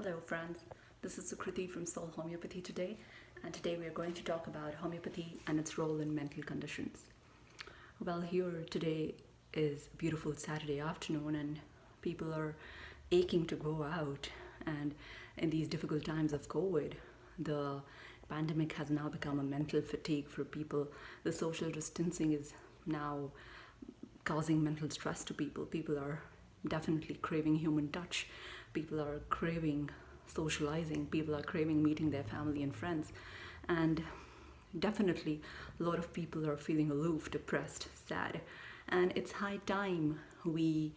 Hello friends, this is Sukriti from Soul Homeopathy today, and today we are going to talk about homeopathy and its role in mental conditions. Well, here today is a beautiful Saturday afternoon and people are aching to go out, and in these difficult times of COVID, the pandemic has now become a mental fatigue for people. The social distancing is now causing mental stress to people. People are definitely craving human touch. People are craving socializing. People are craving meeting their family and friends. And definitely a lot of people are feeling aloof, depressed, sad. And it's high time we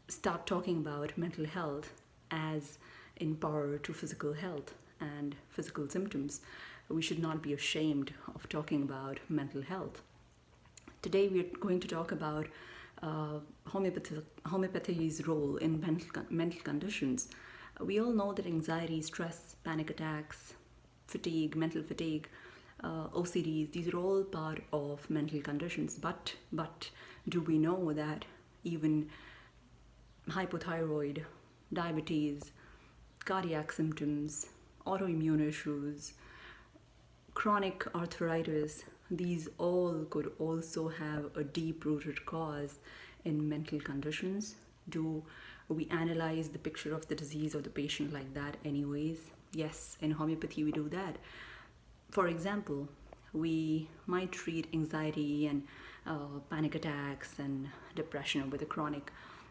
start talking about mental health as in power to physical health and physical symptoms. We should not be ashamed of talking about mental health. Today we are going to talk about homeopathy's role in mental conditions. We all know that anxiety, stress, panic attacks, fatigue, mental fatigue, OCDs, these are all part of mental conditions. But do we know that even hypothyroid, diabetes, cardiac symptoms, autoimmune issues, chronic arthritis, these all could also have a deep-rooted cause in mental conditions? Do we analyze the picture of the disease of the patient like that anyways? Yes, in homeopathy we do that. For example, we might treat anxiety and panic attacks and depression with the chronic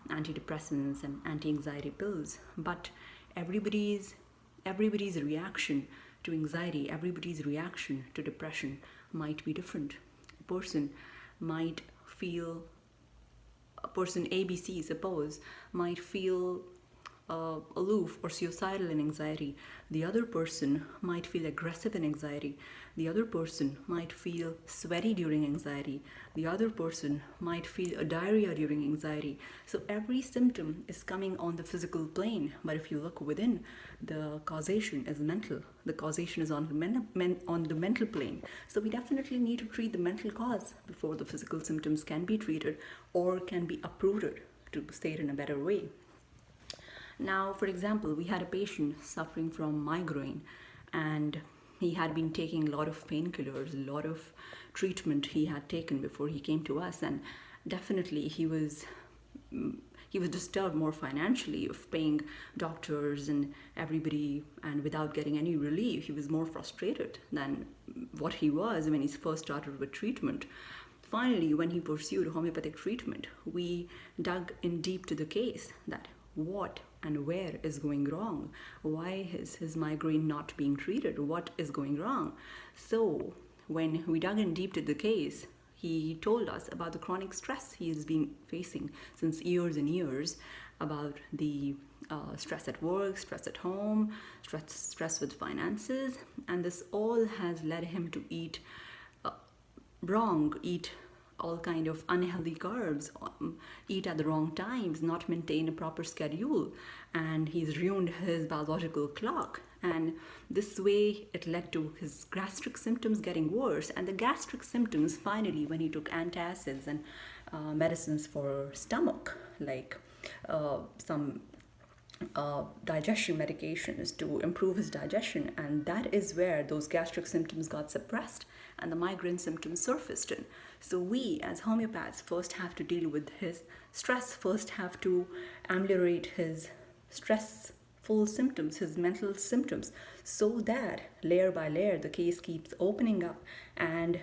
antidepressants and anti-anxiety pills, but everybody's reaction to anxiety, everybody's reaction to depression might be different. A person ABC, suppose, might feel aloof or suicidal in anxiety. The other person might feel aggressive in anxiety. The other person might feel sweaty during anxiety. The other person might feel a diarrhea during anxiety. So every symptom is coming on the physical plane, but if you look within, the causation is mental. The causation is on the mental plane. So we definitely need to treat the mental cause before the physical symptoms can be treated or can be uprooted, to say it in a better way. Now, for example, we had a patient suffering from migraine, and he had been taking a lot of painkillers, a lot of treatment he had taken before he came to us, and definitely he was disturbed more financially of paying doctors and everybody, and without getting any relief. He was more frustrated than what he was when he first started with treatment. Finally, when he pursued homeopathic treatment, we dug in deep to the case that what and where is going wrong. Why is his migraine not being treated? What is going wrong? So when we dug in deep to the case, he told us about the chronic stress he has been facing since years and years, about the stress at work, stress at home, stress with finances, and this all has led him to eat all kind of unhealthy carbs, eat at the wrong times, not maintain a proper schedule, and he's ruined his biological clock. And this way it led to his gastric symptoms getting worse, and the gastric symptoms finally, when he took antacids and medicines for stomach, like some digestion medications to improve his digestion, and that is where those gastric symptoms got suppressed and the migraine symptoms surfaced in. So we as homeopaths first have to deal with his stress, first have to ameliorate his stressful symptoms, his mental symptoms, so that layer by layer the case keeps opening up, and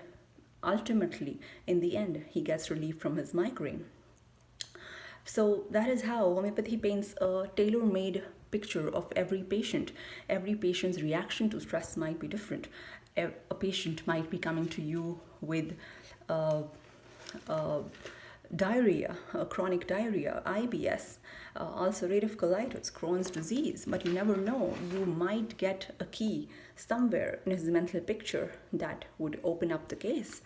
ultimately in the end he gets relief from his migraine. So that is how homeopathy paints a tailor-made picture of every patient. Every patient's reaction to stress might be different. A patient might be coming to you with diarrhea, chronic diarrhea, IBS, ulcerative colitis, Crohn's disease, but you never know. You might get a key somewhere in his mental picture that would open up the case.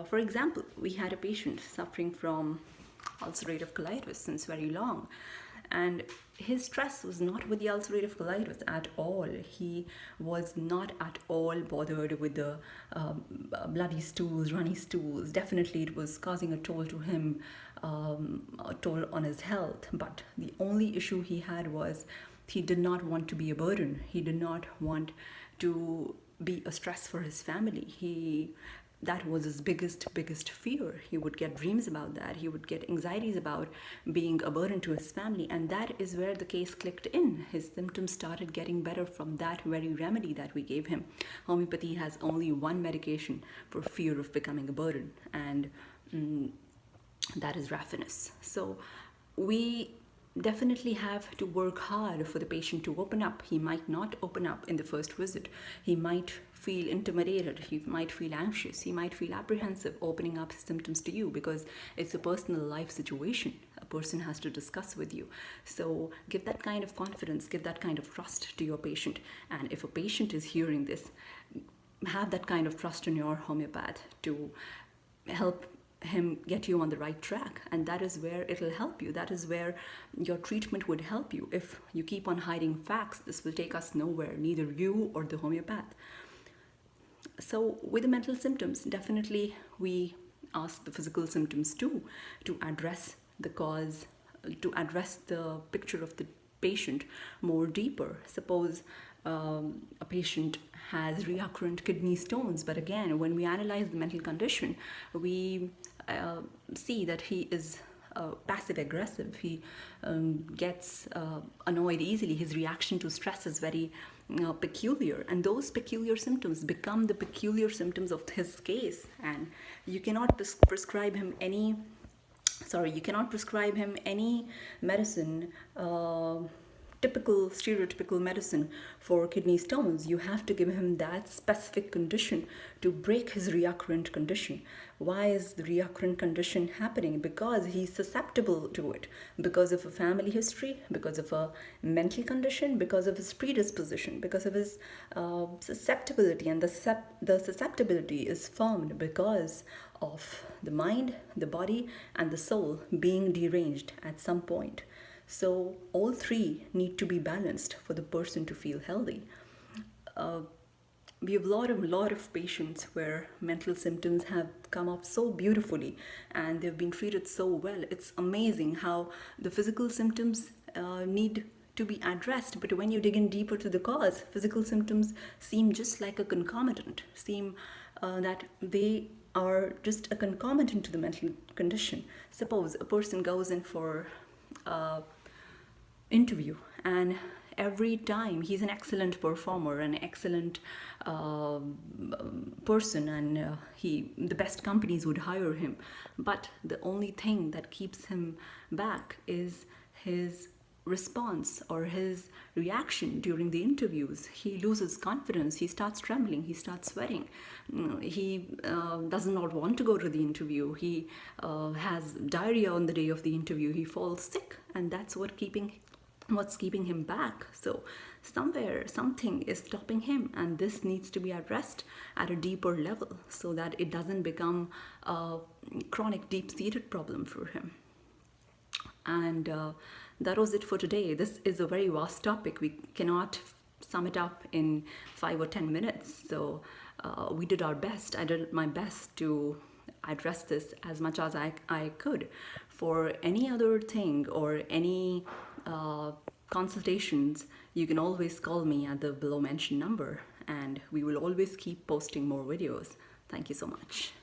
For example, we had a patient suffering from ulcerative colitis since very long, and his stress was not with the ulcerative colitis at all. He was not at all bothered with the bloody stools, runny stools. Definitely it was causing a toll to him, a toll on his health, but the only issue he had was He did not want to be a burden. He did not want to be a stress for his family. That was his biggest fear. He would get dreams about that. He would get anxieties about being a burden to his family. And that is where the case clicked in. His symptoms started getting better from that very remedy that we gave him. Homeopathy has only one medication for fear of becoming a burden, and that is raffinus. So we definitely have to work hard for the patient to open up. He might not open up in the first visit. He might feel intimidated. He might feel anxious. He might feel apprehensive opening up his symptoms to you because it's a personal life situation. A person has to discuss with you. So give that kind of confidence, give that kind of trust to your patient. And if a patient is hearing this, have that kind of trust in your homeopath to help him get you on the right track, and that is where it'll help you. That is where your treatment would help you. If you keep on hiding facts, this will take us nowhere, neither you or the homeopath. So with the mental symptoms, definitely we ask the physical symptoms too, to address the cause, to address the picture of the patient more deeper. Suppose a patient has recurrent kidney stones, but again, when we analyze the mental condition, we see that he is passive aggressive. He gets annoyed easily. His reaction to stress is very peculiar, and those peculiar symptoms become the peculiar symptoms of his case. And you cannot prescribe him any medicine, stereotypical medicine for kidney stones. You have to give him that specific condition to break his recurrent condition. Why is the recurrent condition happening? Because he's susceptible to it, because of a family history, because of a mental condition, because of his predisposition, because of his susceptibility. And the susceptibility is formed because of the mind, the body, and the soul being deranged at some point. So all three need to be balanced for the person to feel healthy. We have a lot of patients where mental symptoms have come up so beautifully and they've been treated so well. It's amazing how the physical symptoms need to be addressed, but when you dig in deeper to the cause, physical symptoms seem just like a concomitant, seem that they are just a concomitant to the mental condition. Suppose a person goes in for interview, and every time he's an excellent performer, an excellent person, and the best companies would hire him, but the only thing that keeps him back is his response or his reaction during the interviews. He loses confidence, he starts trembling, he starts sweating, he does not want to go to the interview, he has diarrhea on the day of the interview, he falls sick, and that's what's keeping him back. So somewhere something is stopping him, and this needs to be addressed at a deeper level so that it doesn't become a chronic deep-seated problem for him. And that was it for today. This is a very vast topic. We cannot sum it up in 5 or 10 minutes. So we did our best. I did my best to address this as much as I could. For any other thing or any consultations, you can always call me at the below mentioned number, and we will always keep posting more videos. Thank you so much.